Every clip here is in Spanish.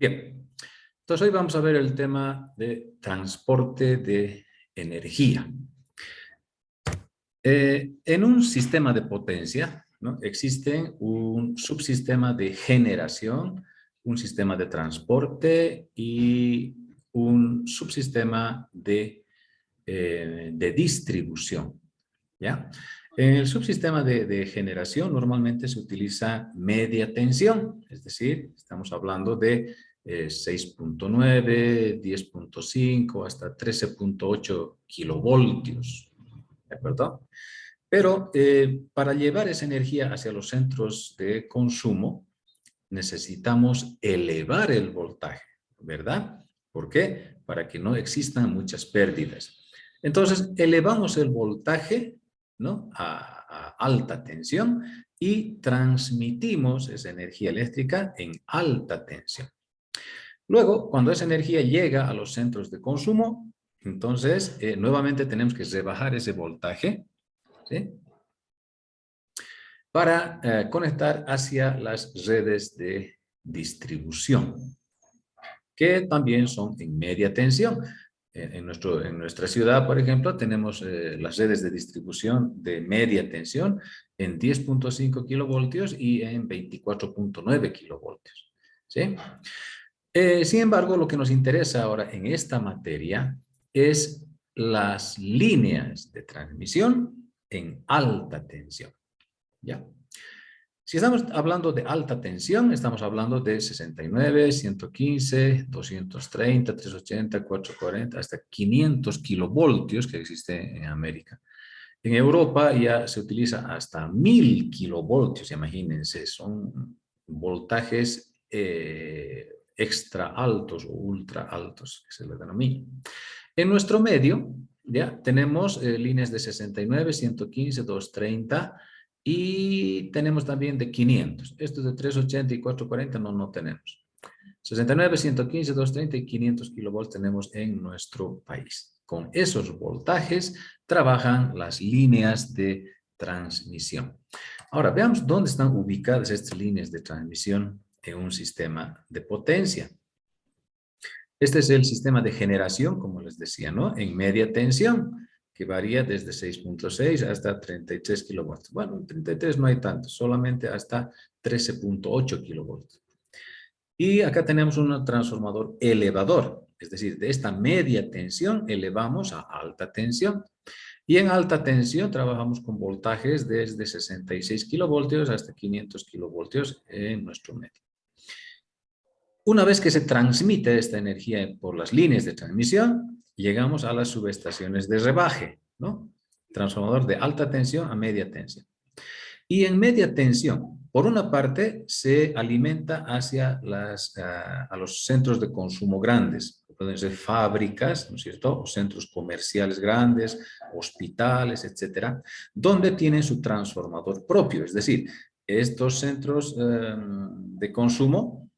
Bien, entonces hoy vamos a ver el tema de transporte de energía. En un sistema de potencia, ¿no?, existe un subsistema de generación, un sistema de transporte y un subsistema de distribución, ¿ya? En el subsistema de generación normalmente se utiliza media tensión, es decir, estamos hablando de 6.9, 10.5 hasta 13.8 kilovoltios, ¿de acuerdo? Pero para llevar esa energía hacia los centros de consumo necesitamos elevar el voltaje, ¿verdad? ¿Por qué? Para que no existan muchas pérdidas. Entonces, elevamos el voltaje, ¿no?, a alta tensión y transmitimos esa energía eléctrica en alta tensión. Luego, cuando esa energía llega a los centros de consumo, entonces nuevamente tenemos que rebajar ese voltaje, ¿sí?, para conectar hacia las redes de distribución, que también son en media tensión. En nuestra ciudad, por ejemplo, tenemos las redes de distribución de media tensión en 10.5 kilovoltios y en 24.9 kilovoltios, ¿sí? Sin embargo, lo que nos interesa ahora en esta materia es las líneas de transmisión en alta tensión, ¿ya? Si estamos hablando de alta tensión, estamos hablando de 69, 115, 230, 380, 440, hasta 500 kilovoltios que existe en América. En Europa ya se utiliza hasta 1000 kilovoltios, imagínense, son voltajes extra altos o ultra altos, que se le denomina. En nuestro medio, ya tenemos líneas de 69, 115, 230 y tenemos también de 500. Estos de 380 y 440 no tenemos. 69, 115, 230 y 500 kilovolts tenemos en nuestro país. Con esos voltajes trabajan las líneas de transmisión. Ahora, veamos dónde están ubicadas estas líneas de transmisión en un sistema de potencia. Este es el sistema de generación, como les decía, ¿no?, en media tensión, que varía desde 6.6 hasta 33 kilovolts. Bueno, en 33 no hay tanto, solamente hasta 13.8 kilovolts. Y acá tenemos un transformador elevador, es decir, de esta media tensión elevamos a alta tensión. Y en alta tensión trabajamos con voltajes desde 66 kilovoltios hasta 500 kilovoltios en nuestro medio. Una vez que se transmite esta energía por las líneas de transmisión, llegamos a las subestaciones de rebaje, ¿no? Transformador de alta tensión a media tensión. Y en media tensión, por una parte, se alimenta hacia a los centros de consumo grandes. Pueden ser fábricas, ¿no es cierto?, o centros comerciales grandes, hospitales, etcétera, donde tienen su transformador propio. Es decir, estos centros de consumo,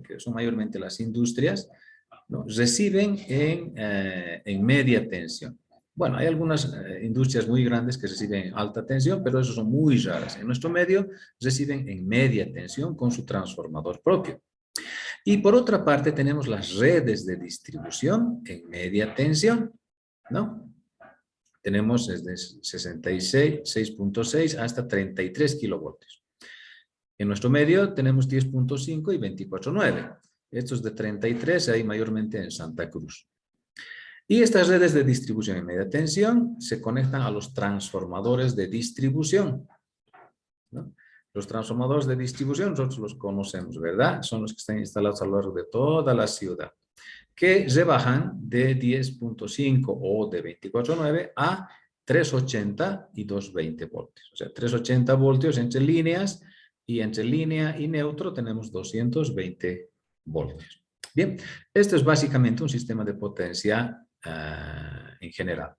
que son mayormente las industrias, ¿no?, reciben en media tensión. Bueno, hay algunas industrias muy grandes que reciben en alta tensión, pero eso son muy raras. En nuestro medio reciben en media tensión con su transformador propio. Y por otra parte tenemos las redes de distribución en media tensión, ¿no? Tenemos desde 66, 6.6 hasta 33 kilovoltios. En nuestro medio tenemos 10.5 y 24.9. Estos de 33 hay mayormente en Santa Cruz. Y estas redes de distribución en media tensión se conectan a los transformadores de distribución, ¿no? Los transformadores de distribución nosotros los conocemos, ¿verdad? Son los que están instalados a lo largo de toda la ciudad, que rebajan de 10.5 o de 24.9 a 380 y 220 voltios. O sea, 380 voltios entre líneas y entre línea y neutro tenemos 220 voltios. Bien, esto es básicamente un sistema de potencia en general.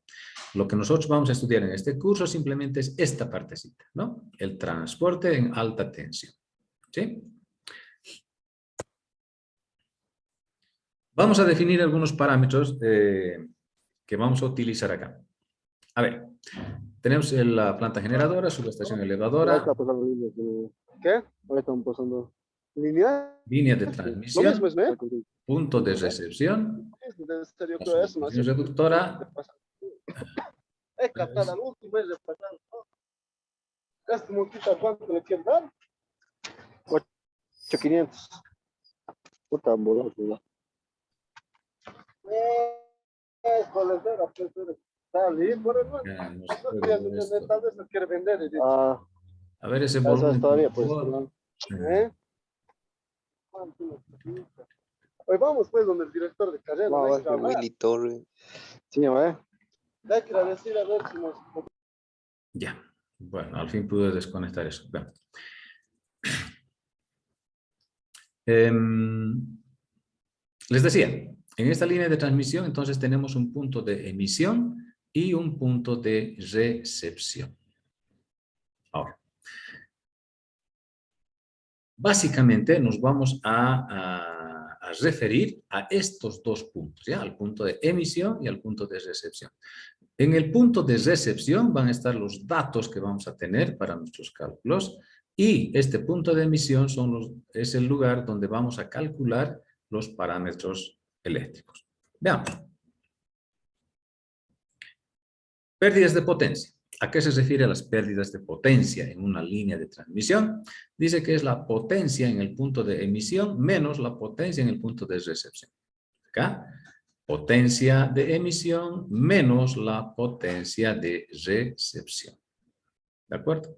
Lo que nosotros vamos a estudiar en este curso simplemente es esta partecita, ¿no? El transporte en alta tensión, ¿sí? Vamos a definir algunos parámetros que vamos a utilizar acá. A ver, tenemos la planta generadora, subestación elevadora. ¿Qué? Ahora están pasando. Línea. línea de Lo transmisión, mismo es, ¿no? punto de recepción, Yo la creo eso, ¿no? sumisión reductora. He captado al último, es repasado. Este multita, ¿cuánto le quieren dar? 8,500. Puta ambulancia, ¿no? Joder, pues, está bien, por el Ya, no no se puede quería ver vender, esto. tal vez no quiere vender. Ah, A ver ese eso es volumen, todavía, por pues. favor. ¿Eh? Hoy vamos, pues, donde el director de carrera. No, Va a ser Willy Torre. Sí, ¿eh? Hay que decir a ver si nos... Ya, bueno, al fin pude desconectar eso. Bueno. Les decía, en esta línea de transmisión entonces tenemos un punto de emisión y un punto de recepción. Ahora, básicamente nos vamos a referir a estos dos puntos, ¿ya? Al punto de emisión y al punto de recepción. En el punto de recepción van a estar los datos que vamos a tener para nuestros cálculos y este punto de emisión es el lugar donde vamos a calcular los parámetros eléctricos. Veamos. Pérdidas de potencia. ¿A qué se refiere las pérdidas de potencia en una línea de transmisión? Dice que es la potencia en el punto de emisión menos la potencia en el punto de recepción. Acá, potencia de emisión menos la potencia de recepción. ¿De acuerdo?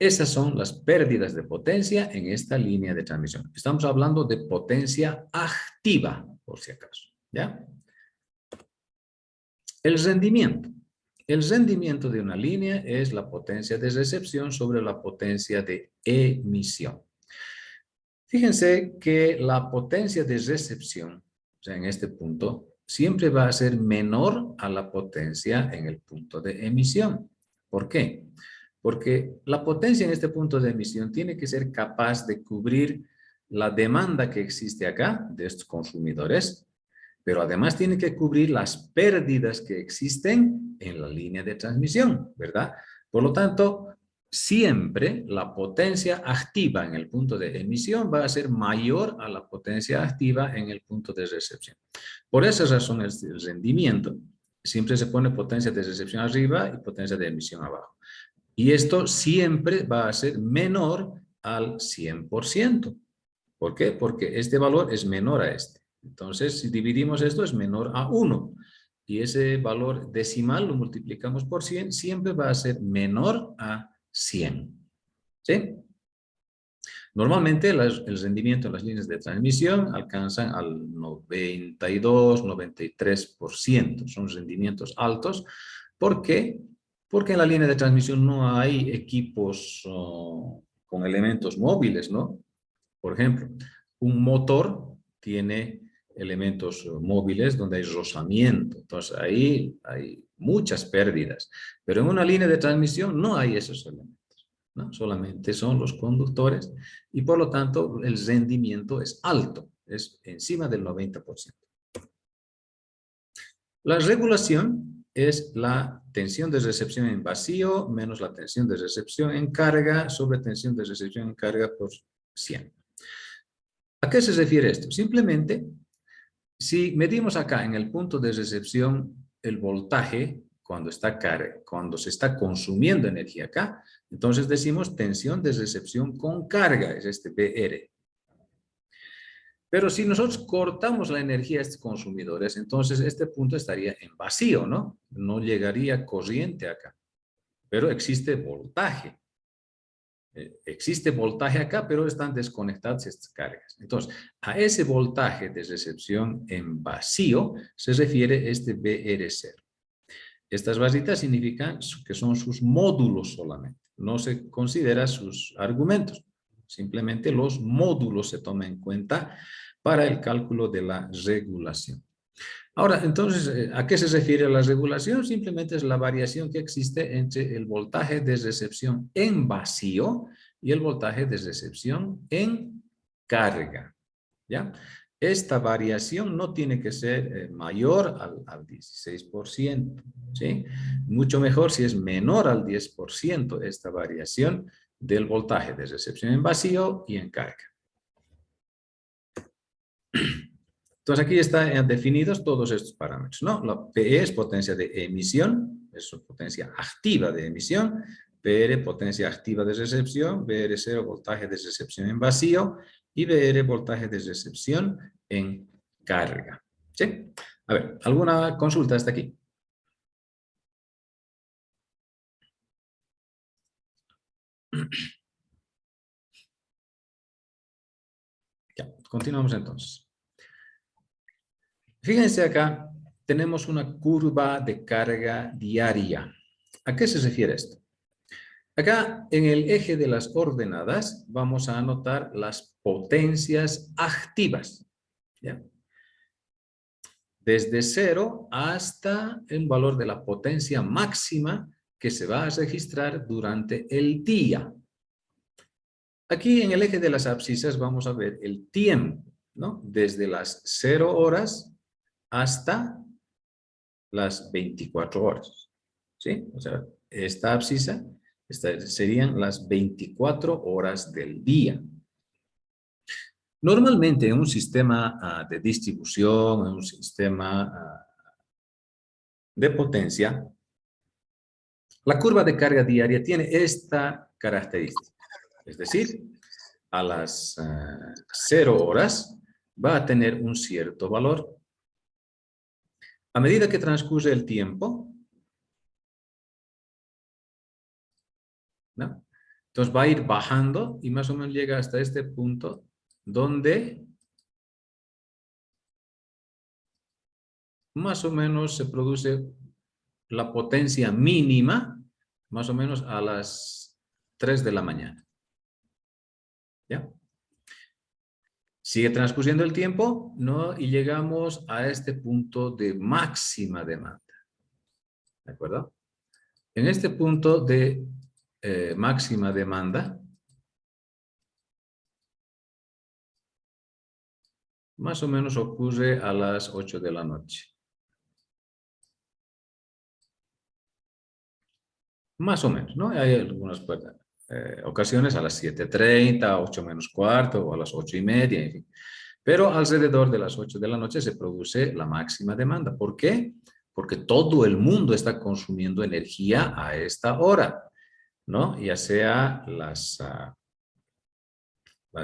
Esas son las pérdidas de potencia en esta línea de transmisión. Estamos hablando de potencia activa, por si acaso. ¿Ya? El rendimiento. El rendimiento de una línea es la potencia de recepción sobre la potencia de emisión. Fíjense que la potencia de recepción, o sea, en este punto, siempre va a ser menor a la potencia en el punto de emisión. ¿Por qué? Porque la potencia en este punto de emisión tiene que ser capaz de cubrir la demanda que existe acá de estos consumidores, pero además tiene que cubrir las pérdidas que existen en la línea de transmisión, ¿verdad? Por lo tanto, siempre la potencia activa en el punto de emisión va a ser mayor a la potencia activa en el punto de recepción. Por esa razón el rendimiento siempre se pone potencia de recepción arriba y potencia de emisión abajo. Y esto siempre va a ser menor al 100%. ¿Por qué? Porque este valor es menor a este. Entonces, si dividimos esto, es menor a 1. Y ese valor decimal lo multiplicamos por 100, siempre va a ser menor a 100. ¿Sí? Normalmente el rendimiento en las líneas de transmisión alcanzan al 92, 93%. Son rendimientos altos. ¿Por qué? Porque en la línea de transmisión no hay equipos con elementos móviles, ¿no? Por ejemplo, un motor tiene elementos móviles donde hay rozamiento. Entonces, ahí hay muchas pérdidas. Pero en una línea de transmisión no hay esos elementos, ¿no? Solamente son los conductores y por lo tanto el rendimiento es alto, es encima del 90%. La regulación es la tensión de recepción en vacío menos la tensión de recepción en carga sobre tensión de recepción en carga por 100. ¿A qué se refiere esto? Simplemente, si medimos acá en el punto de recepción el voltaje cuando se está consumiendo energía acá, entonces decimos tensión de recepción con carga, es este BR. Pero si nosotros cortamos la energía a estos consumidores, entonces este punto estaría en vacío, ¿no? No llegaría corriente acá, pero existe voltaje. Existe voltaje acá, pero están desconectadas estas cargas. Entonces, a ese voltaje de recepción en vacío se refiere este BR0. Estas barritas significan que son sus módulos solamente. No se considera sus argumentos. Simplemente los módulos se toman en cuenta para el cálculo de la regulación. Ahora, entonces, ¿a qué se refiere la regulación? Simplemente es la variación que existe entre el voltaje de recepción en vacío y el voltaje de recepción en carga, ¿ya? Esta variación no tiene que ser mayor al 16%, ¿sí? Mucho mejor si es menor al 10% esta variación, del voltaje de recepción en vacío y en carga. Entonces aquí están definidos todos estos parámetros, ¿no? La PE es potencia de emisión, es potencia activa de emisión, PR potencia activa de recepción, VR0 voltaje de recepción en vacío y VR voltaje de recepción en carga. ¿Sí? A ver, ¿alguna consulta hasta aquí? Ya, continuamos entonces. Fíjense acá, tenemos una curva de carga diaria. ¿A qué se refiere esto? Acá en el eje de las ordenadas vamos a anotar las potencias activas. ¿Ya? Desde 0 hasta el valor de la potencia máxima que se va a registrar durante el día. Aquí en el eje de las abscisas vamos a ver el tiempo, ¿no? Desde las 0 horas hasta las 24 horas. ¿Sí? O sea, esta abscisa serían las 24 horas del día. Normalmente en un sistema de distribución, en un sistema de potencia, la curva de carga diaria tiene esta característica. Es decir, a las 0 horas va a tener un cierto valor. A medida que transcurre el tiempo, ¿no? Entonces va a ir bajando y más o menos llega hasta este punto donde más o menos se produce la potencia mínima, más o menos a las 3 de la mañana. ¿Ya? Sigue transcurriendo el tiempo, ¿no? Y llegamos a este punto de máxima demanda. ¿De acuerdo? En este punto de máxima demanda, más o menos ocurre a las 8 de la noche. Más o menos, ¿no? Hay algunas ocasiones a las 7:30, 8 menos cuarto, o a las 8:30, en fin. Pero alrededor de las 8 de la noche se produce la máxima demanda. ¿Por qué? Porque todo el mundo está consumiendo energía a esta hora, ¿no? Ya sea las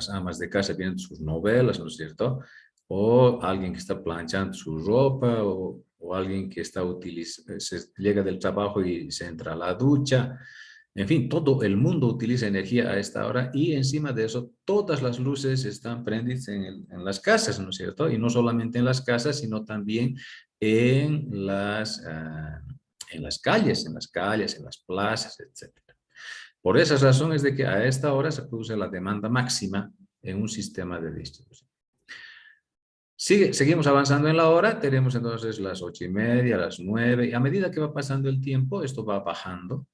amas de casa viendo sus novelas, ¿no es cierto? O alguien que está planchando su ropa, o alguien que está llega del trabajo y se entra a la ducha. En fin, todo el mundo utiliza energía a esta hora y encima de eso todas las luces están prendidas en las casas, ¿no es cierto? Y no solamente en las casas, sino también en las calles, en las plazas, etc. Por esas razones de que a esta hora se produce la demanda máxima en un sistema de distribución. Seguimos avanzando en la hora, tenemos entonces las 8:30, las 9, y a medida que va pasando el tiempo, esto va bajando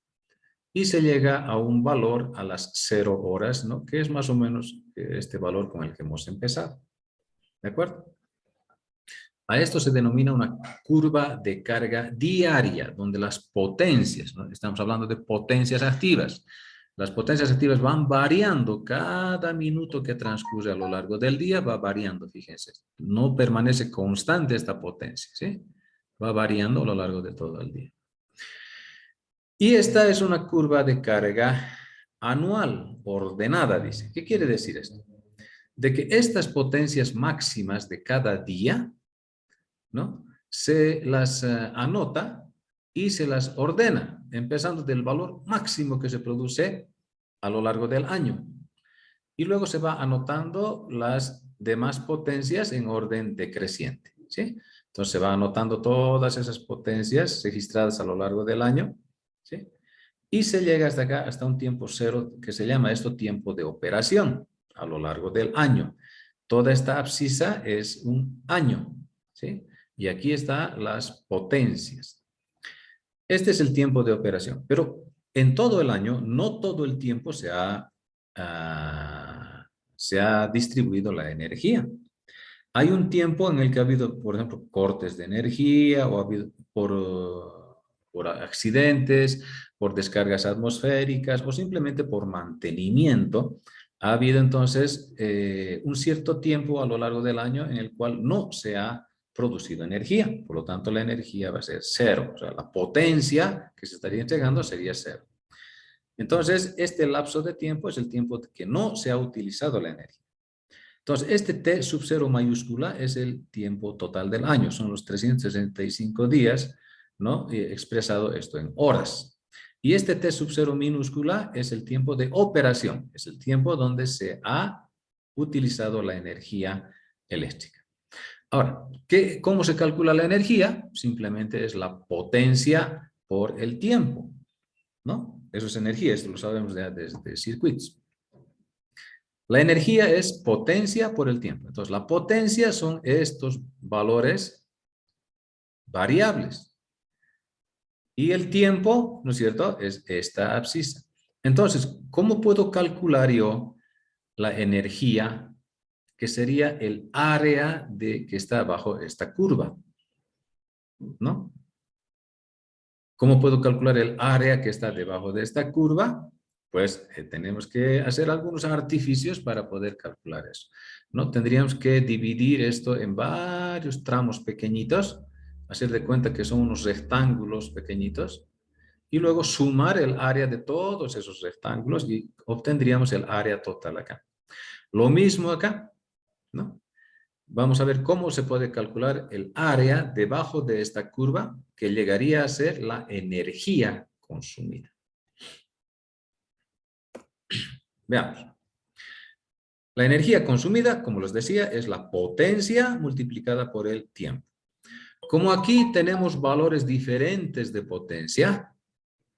y se llega a un valor a las 0 horas, ¿no? Que es más o menos este valor con el que hemos empezado. ¿De acuerdo? A esto se denomina una curva de carga diaria, donde las potencias, ¿no? Estamos hablando de potencias activas. Las potencias activas van variando cada minuto que transcurre a lo largo del día, va variando, fíjense. No permanece constante esta potencia, ¿sí? Va variando a lo largo de todo el día. Y esta es una curva de carga anual, ordenada, dice. ¿Qué quiere decir esto? De que estas potencias máximas de cada día, ¿no? Se las anota y se las ordena, empezando del valor máximo que se produce a lo largo del año. Y luego se va anotando las demás potencias en orden decreciente, ¿sí? Entonces se va anotando todas esas potencias registradas a lo largo del año, ¿sí? Y se llega hasta acá, hasta un tiempo cero, que se llama esto tiempo de operación, a lo largo del año. Toda esta abscisa es un año, ¿sí? Y aquí están las potencias. Este es el tiempo de operación, pero en todo el año, no todo el tiempo se ha distribuido la energía. Hay un tiempo en el que ha habido, por ejemplo, cortes de energía, o ha habido por accidentes, por descargas atmosféricas o simplemente por mantenimiento, ha habido entonces un cierto tiempo a lo largo del año en el cual no se ha producido energía. Por lo tanto, la energía va a ser cero. O sea, la potencia que se estaría entregando sería cero. Entonces, este lapso de tiempo es el tiempo que no se ha utilizado la energía. Entonces, este T sub 0 mayúscula es el tiempo total del año. Son los 365 días, ¿no? Expresado esto en horas. Y este T sub 0 minúscula es el tiempo de operación. Es el tiempo donde se ha utilizado la energía eléctrica. Ahora, ¿cómo se calcula la energía? Simplemente es la potencia por el tiempo, ¿no? Eso es energía, esto lo sabemos de circuitos. La energía es potencia por el tiempo. Entonces, la potencia son estos valores variables. Y el tiempo, ¿no es cierto?, es esta abscisa. Entonces, ¿cómo puedo calcular yo la energía que sería el área que está bajo esta curva? ¿No? ¿Cómo puedo calcular el área que está debajo de esta curva? Pues tenemos que hacer algunos artificios para poder calcular eso, ¿no? Tendríamos que dividir esto en varios tramos pequeñitos, hacer de cuenta que son unos rectángulos pequeñitos, y luego sumar el área de todos esos rectángulos y obtendríamos el área total acá. Lo mismo acá, ¿no? Vamos a ver cómo se puede calcular el área debajo de esta curva, que llegaría a ser la energía consumida. Veamos. La energía consumida, como les decía, es la potencia multiplicada por el tiempo. Como aquí tenemos valores diferentes de potencia,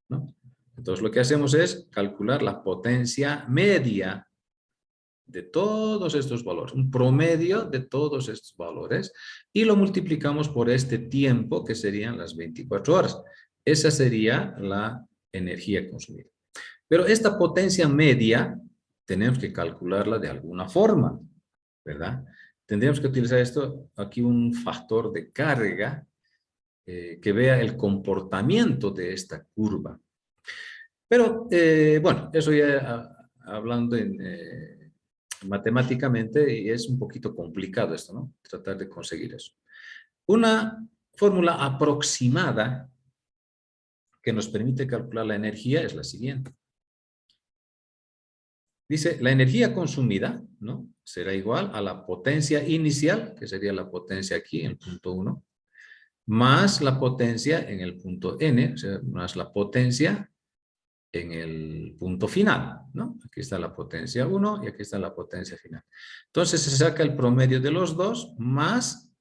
¿no? Entonces lo que hacemos es calcular la potencia media de todos estos valores, un promedio de todos estos valores, y lo multiplicamos por este tiempo, que serían las 24 horas. Esa sería la energía consumida. Pero esta potencia media tenemos que calcularla de alguna forma, ¿verdad? Tendríamos que utilizar esto, aquí un factor de carga que vea el comportamiento de esta curva. Pero, bueno, eso ya hablando matemáticamente, y es un poquito complicado esto, ¿no? Tratar de conseguir eso. Una fórmula aproximada que nos permite calcular la energía es la siguiente. Dice, la energía consumida, ¿no?, será igual a la potencia inicial, que sería la potencia aquí en el punto 1, más la potencia en el punto n, o sea, más la potencia en el punto final, ¿no? Aquí está la potencia 1 y aquí está la potencia final. Entonces se saca el promedio de los dos más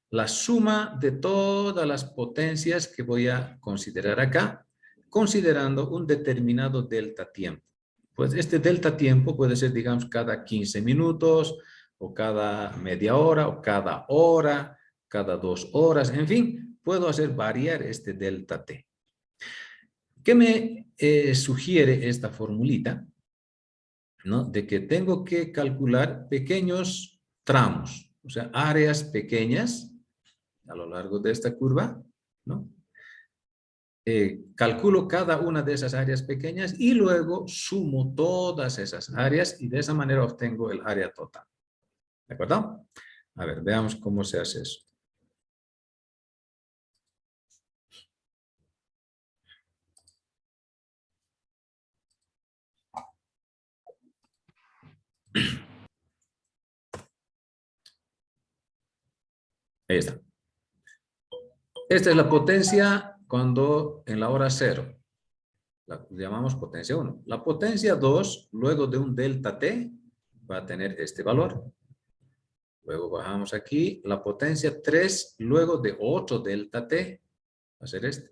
la suma de todas las potencias que voy a considerar acá, considerando un determinado delta tiempo. Pues este delta tiempo puede ser, digamos, cada 15 minutos, o cada media hora, o cada hora, cada 2 horas, en fin, puedo hacer variar este delta T. ¿Qué me sugiere esta formulita? ¿No? De que tengo que calcular pequeños tramos, o sea, áreas pequeñas a lo largo de esta curva, ¿no? Calculo cada una de esas áreas pequeñas y luego sumo todas esas áreas y de esa manera obtengo el área total. ¿De acuerdo? A ver, veamos cómo se hace eso. Ahí está. Esta es la potencia cuando en la hora 0. La llamamos potencia 1. La potencia 2, luego de un delta T, va a tener este valor. Luego bajamos aquí. La potencia 3, luego de otro delta T, va a ser este.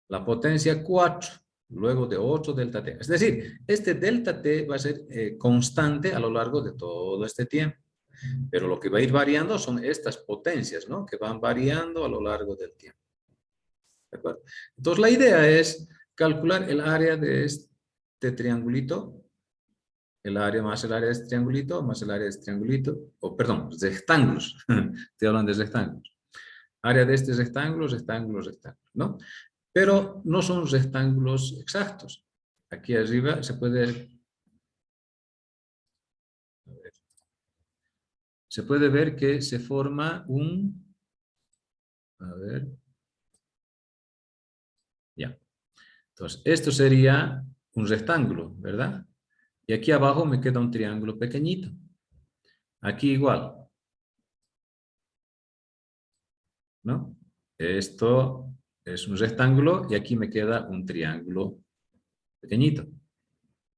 La potencia 4, luego de otro delta T. Es decir, este delta T va a ser constante a lo largo de todo este tiempo. Pero lo que va a ir variando son estas potencias, ¿no? Que van variando a lo largo del tiempo. ¿De acuerdo? Entonces la idea es calcular el área de este triangulito, el área más el área de este triangulito, más el área de este triangulito, o perdón, rectángulos, estoy hablando de rectángulos. Área de este rectángulo, rectángulo, rectángulo, ¿no? pero no son rectángulos exactos. Aquí arriba se puede ver que se forma un, a ver, ya. Entonces, esto sería un rectángulo, ¿verdad? Y aquí abajo me queda un triángulo pequeñito. Aquí igual, ¿no? Esto es un rectángulo y aquí me queda un triángulo pequeñito,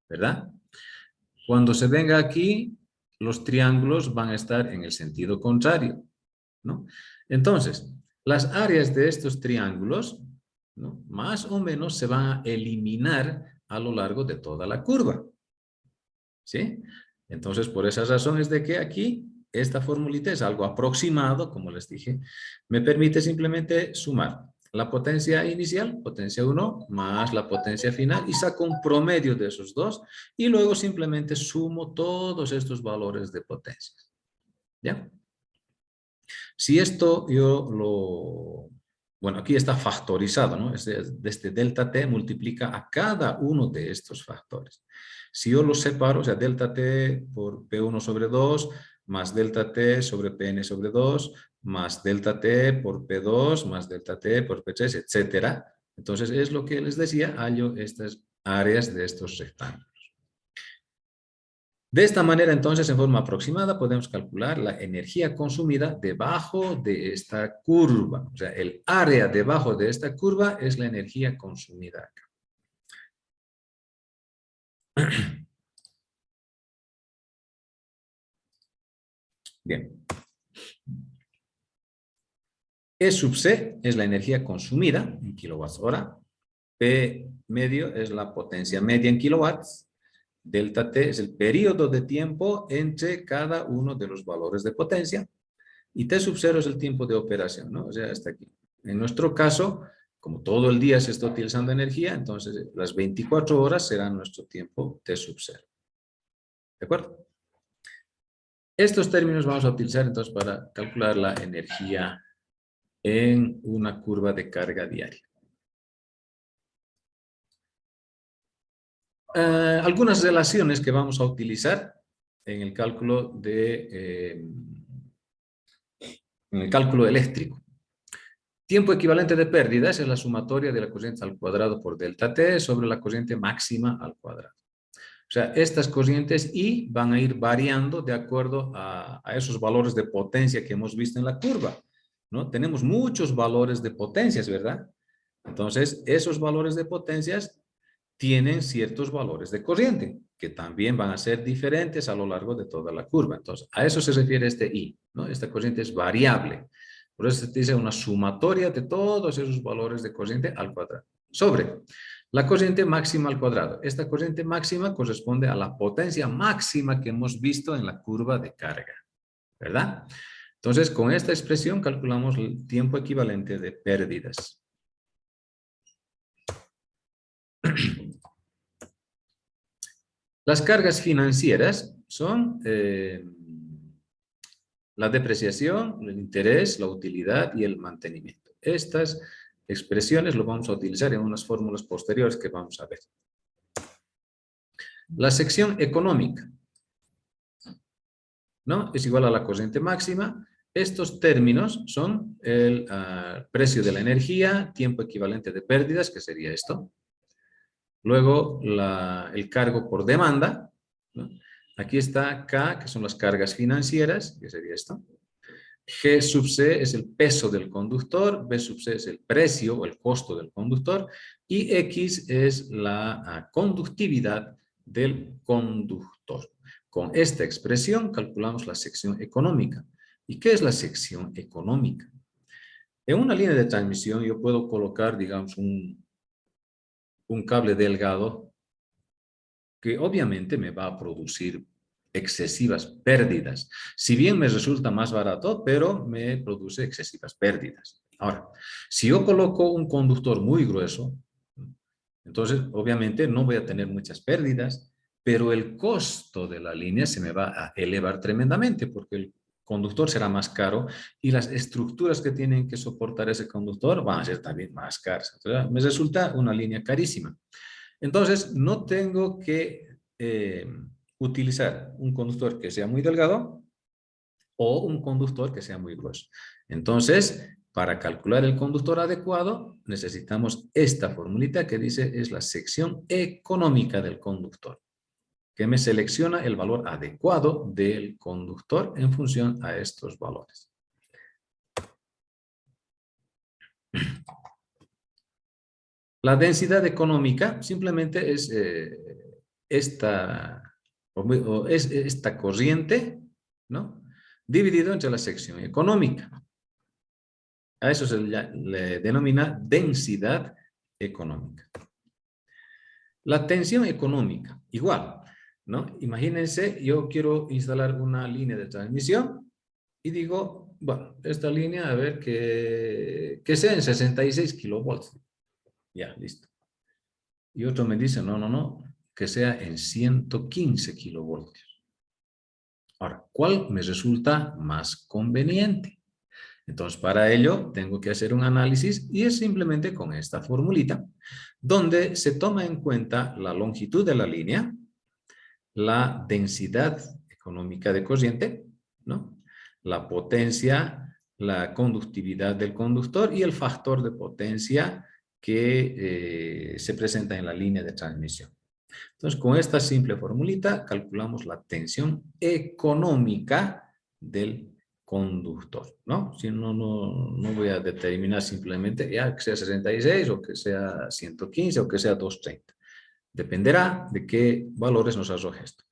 ¿verdad? Cuando se venga aquí, los triángulos van a estar en el sentido contrario, ¿no? Entonces, las áreas de estos triángulos, ¿no?, más o menos se van a eliminar a lo largo de toda la curva, ¿sí? Entonces, por esas razones de que aquí, esta formulita es algo aproximado, como les dije, me permite simplemente sumar la potencia inicial, potencia 1, más la potencia final, y saco un promedio de esos dos, y luego simplemente sumo todos estos valores de potencias, ¿ya? Si esto yo lo... Bueno, aquí está factorizado, ¿no? Desde delta t multiplica a cada uno de estos factores. Si yo los separo, o sea, delta t por P1 sobre 2, más delta t sobre Pn sobre 2, más delta t por P2, más delta t por P3, etcétera. Entonces, es lo que les decía, hallo estas áreas de estos rectángulos. De esta manera, entonces, en forma aproximada, podemos calcular la energía consumida debajo de esta curva. O sea, el área debajo de esta curva es la energía consumida acá. Bien. E sub C es la energía consumida en kilowatts hora. P medio es la potencia media en kilowatts. Delta T es el periodo de tiempo entre cada uno de los valores de potencia. Y T sub 0 es el tiempo de operación, ¿no? O sea, hasta aquí. En nuestro caso, como todo el día se está utilizando energía, entonces las 24 horas serán nuestro tiempo T sub 0. ¿De acuerdo? Estos términos vamos a utilizar entonces para calcular la energía en una curva de carga diaria. Algunas relaciones que vamos a utilizar en el cálculo eléctrico. Tiempo equivalente de pérdidas es la sumatoria de la corriente al cuadrado por delta T sobre la corriente máxima al cuadrado. O sea, estas corrientes I van a ir variando de acuerdo a esos valores de potencia que hemos visto en la curva, ¿no? Tenemos muchos valores de potencias, ¿verdad? Entonces, esos valores de potencias tienen ciertos valores de corriente, que también van a ser diferentes a lo largo de toda la curva. Entonces, a eso se refiere este I, ¿no? Esta corriente es variable. Por eso se dice una sumatoria de todos esos valores de corriente al cuadrado. Sobre la corriente máxima al cuadrado. Esta corriente máxima corresponde a la potencia máxima que hemos visto en la curva de carga, ¿verdad? Entonces, con esta expresión calculamos el tiempo equivalente de pérdidas. Las cargas financieras son la depreciación, el interés, la utilidad y el mantenimiento. Estas expresiones lo vamos a utilizar en unas fórmulas posteriores que vamos a ver. La sección económica, ¿no?, es igual a la corriente máxima. Estos términos son el precio de la energía, tiempo equivalente de pérdidas, que sería esto. Luego, el cargo por demanda, ¿no? Aquí está K, que son las cargas financieras, que sería esto. G sub C es el peso del conductor, B sub C es el precio o el costo del conductor, y X es la conductividad del conductor. Con esta expresión calculamos la sección económica. ¿Y qué es la sección económica? En una línea de transmisión yo puedo colocar, digamos, un cable delgado que obviamente me va a producir excesivas pérdidas. Si bien me resulta más barato, pero me produce excesivas pérdidas. Ahora, si yo coloco un conductor muy grueso, entonces obviamente no voy a tener muchas pérdidas, pero el costo de la línea se me va a elevar tremendamente porque conductor será más caro y las estructuras que tienen que soportar ese conductor van a ser también más caras. Entonces, me resulta una línea carísima. Entonces, no tengo que utilizar un conductor que sea muy delgado o un conductor que sea muy grueso. Entonces, para calcular el conductor adecuado, necesitamos esta formulita que dice es la sección económica del conductor, que me selecciona el valor adecuado del conductor en función a estos valores. La densidad económica simplemente es esta corriente, ¿no?, dividido entre la sección económica. A eso se le denomina densidad económica. La tensión económica, igual, ¿no? Imagínense, yo quiero instalar una línea de transmisión y digo, bueno, esta línea, a ver, que sea en 66 kilovolts. Ya, listo. Y otro me dice, no, que sea en 115 kilovoltios. Ahora, ¿cuál me resulta más conveniente? Entonces, para ello, tengo que hacer un análisis y es simplemente con esta formulita, donde se toma en cuenta la longitud de la línea, la densidad económica de corriente, ¿no?, la potencia, la conductividad del conductor y el factor de potencia que se presenta en la línea de transmisión. Entonces, con esta simple formulita calculamos la tensión económica del conductor, ¿no? Si no voy a determinar simplemente ya que sea 66 o que sea 115 o que sea 230. Dependerá de qué valores nos arroje esto.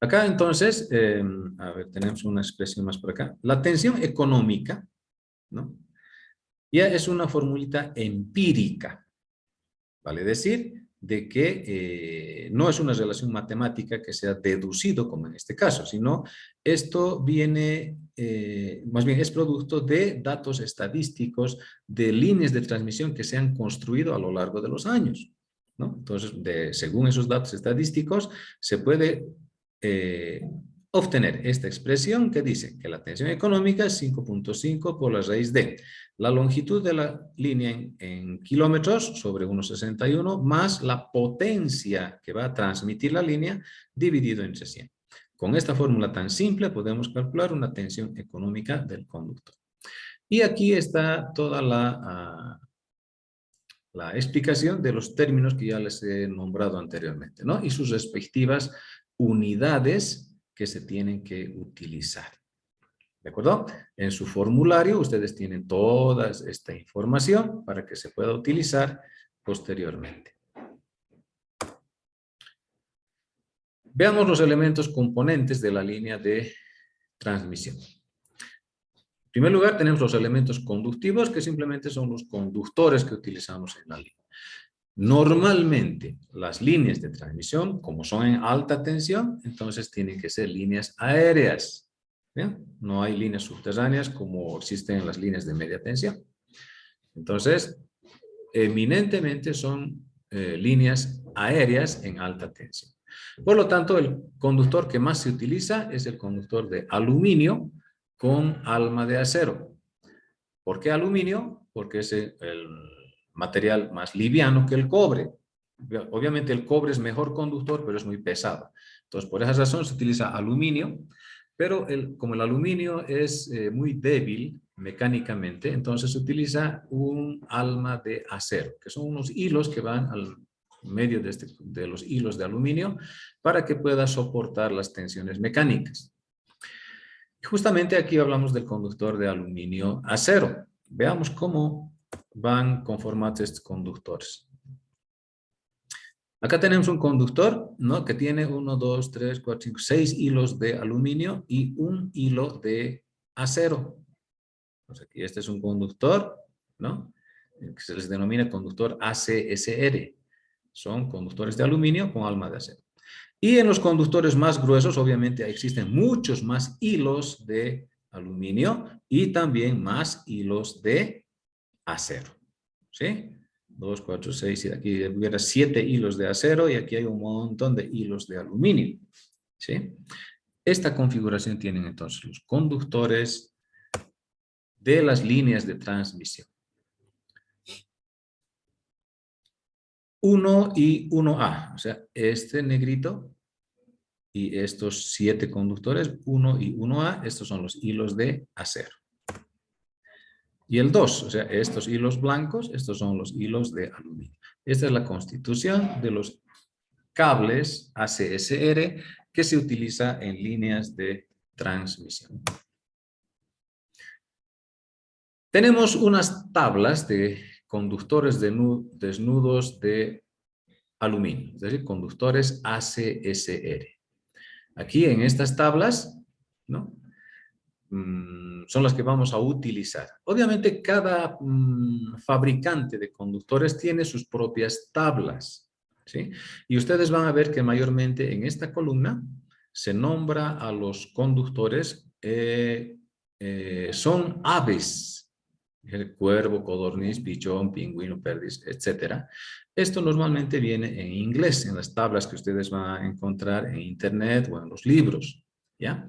Acá entonces, a ver, tenemos una expresión más por acá. La tensión económica, ¿no?, ya es una formulita empírica. Vale decir de que no es una relación matemática que sea deducido como en este caso, sino esto viene, más bien es producto de datos estadísticos de líneas de transmisión que se han construido a lo largo de los años, ¿no? Entonces, según esos datos estadísticos, se puede obtener esta expresión que dice que la tensión económica es 5.5 por la raíz de la longitud de la línea en kilómetros sobre 1,61 más la potencia que va a transmitir la línea dividido entre 100. Con esta fórmula tan simple podemos calcular una tensión económica del conductor. Y aquí está toda la explicación de los términos que ya les he nombrado anteriormente, ¿no?, y sus respectivas unidades que se tienen que utilizar. ¿De acuerdo? En su formulario ustedes tienen toda esta información para que se pueda utilizar posteriormente. Veamos los elementos componentes de la línea de transmisión. En primer lugar, tenemos los elementos conductivos, que simplemente son los conductores que utilizamos en la línea. Normalmente, las líneas de transmisión, como son en alta tensión, entonces tienen que ser líneas aéreas. ¿Bien? No hay líneas subterráneas como existen en las líneas de media tensión. Entonces, eminentemente son líneas aéreas en alta tensión. Por lo tanto, el conductor que más se utiliza es el conductor de aluminio con alma de acero. ¿Por qué aluminio? Porque es el material más liviano que el cobre. Obviamente el cobre es mejor conductor, pero es muy pesado. Entonces, por esa razón se utiliza aluminio, pero como el aluminio es muy débil mecánicamente, entonces se utiliza un alma de acero, que son unos hilos que van al medio de los hilos de aluminio para que pueda soportar las tensiones mecánicas. Y justamente aquí hablamos del conductor de aluminio acero. Veamos cómo van conformados estos conductores. Acá tenemos un conductor, ¿no?, que tiene 1, 2, 3, 4, 5, 6 hilos de aluminio y un hilo de acero. Entonces aquí este es un conductor, ¿no?, que se les denomina conductor ACSR. Son conductores de aluminio con alma de acero. Y en los conductores más gruesos, obviamente, existen muchos más hilos de aluminio y también más hilos de acero. ¿Sí? 2, 4, 6, y aquí hubiera 7 hilos de acero y aquí hay un montón de hilos de aluminio. ¿Sí? Esta configuración tienen entonces los conductores de las líneas de transmisión. 1 y 1A, o sea, este negrito y estos 7 conductores, 1 y 1A, estos son los hilos de acero. Y el 2, o sea, estos hilos blancos, estos son los hilos de aluminio. Esta es la constitución de los cables ACSR que se utiliza en líneas de transmisión. Tenemos unas tablas de conductores desnudos de aluminio, es decir, conductores ACSR. Aquí en estas tablas, ¿no? Son las que vamos a utilizar. Obviamente cada fabricante de conductores tiene sus propias tablas, ¿sí? Y ustedes van a ver que mayormente en esta columna se nombra a los conductores, son aves, el cuervo, codorniz, pichón, pingüino, perdiz, etc. Esto normalmente viene en inglés, en las tablas que ustedes van a encontrar en internet o en los libros, ¿ya?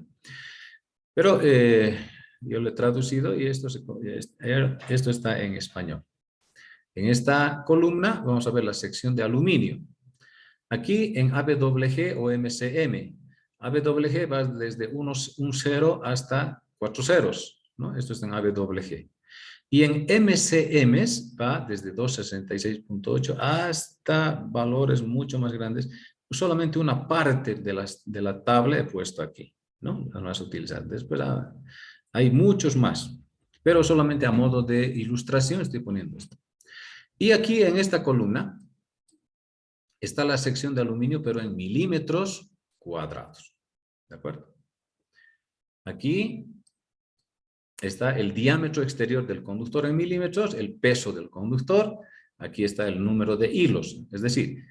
Pero yo lo he traducido y esto está en español. En esta columna vamos a ver la sección de aluminio. Aquí en AWG o MCM, AWG va desde un 0 hasta 4 ceros, ¿no? Esto está en AWG. Y en MCMs va desde 266.8 hasta valores mucho más grandes. Solamente una parte de la tabla he puesto aquí, ¿no? Las vas a utilizar. Después hay muchos más, pero solamente a modo de ilustración estoy poniendo esto. Y aquí en esta columna está la sección de aluminio, pero en milímetros cuadrados. ¿De acuerdo? Aquí está el diámetro exterior del conductor en milímetros, el peso del conductor, aquí está el número de hilos. Es decir,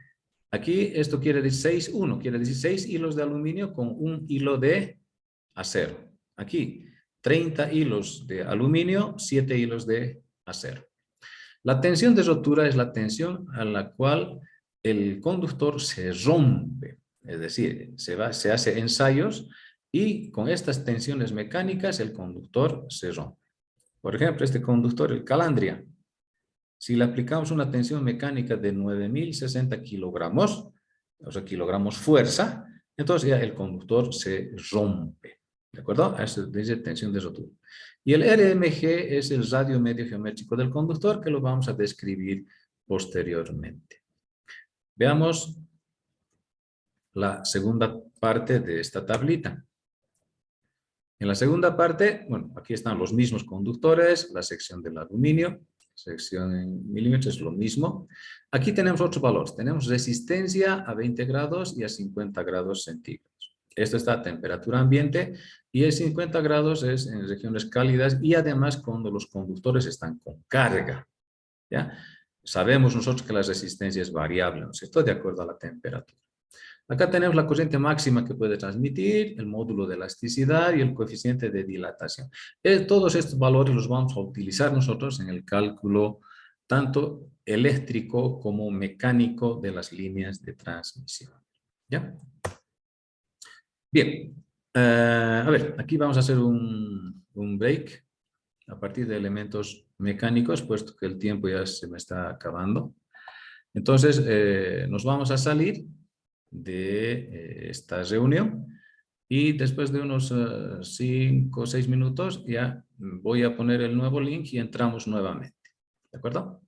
aquí esto quiere decir 6,1, quiere decir 6 hilos de aluminio con un hilo de acero. Aquí 30 hilos de aluminio, 7 hilos de acero. La tensión de rotura es la tensión a la cual el conductor se rompe. Es decir, se hace ensayos y con estas tensiones mecánicas el conductor se rompe. Por ejemplo, este conductor, el Calandria, si le aplicamos una tensión mecánica de 9.060 kilogramos, o sea, kilogramos fuerza, entonces ya el conductor se rompe. ¿De acuerdo? Eso dice tensión de rotura. Y el RMG es el radio medio geométrico del conductor que lo vamos a describir posteriormente. Veamos la segunda parte de esta tablita. En la segunda parte, bueno, aquí están los mismos conductores, la sección del aluminio, sección en milímetros es lo mismo. Aquí tenemos otros valores. Tenemos resistencia a 20 grados y a 50 grados centígrados. Esto está a temperatura ambiente y el 50 grados es en regiones cálidas y además cuando los conductores están con carga. ¿Ya? Sabemos nosotros que la resistencia es variable, ¿no es cierto? De acuerdo a la temperatura. Acá tenemos la corriente máxima que puede transmitir, el módulo de elasticidad y el coeficiente de dilatación. Todos estos valores los vamos a utilizar nosotros en el cálculo tanto eléctrico como mecánico de las líneas de transmisión. ¿Ya? Bien. A ver, aquí vamos a hacer un break a partir de elementos mecánicos, puesto que el tiempo ya se me está acabando. Entonces, nos vamos a salir de esta reunión y después de unos 5 o 6 minutos ya voy a poner el nuevo link y entramos nuevamente. ¿De acuerdo?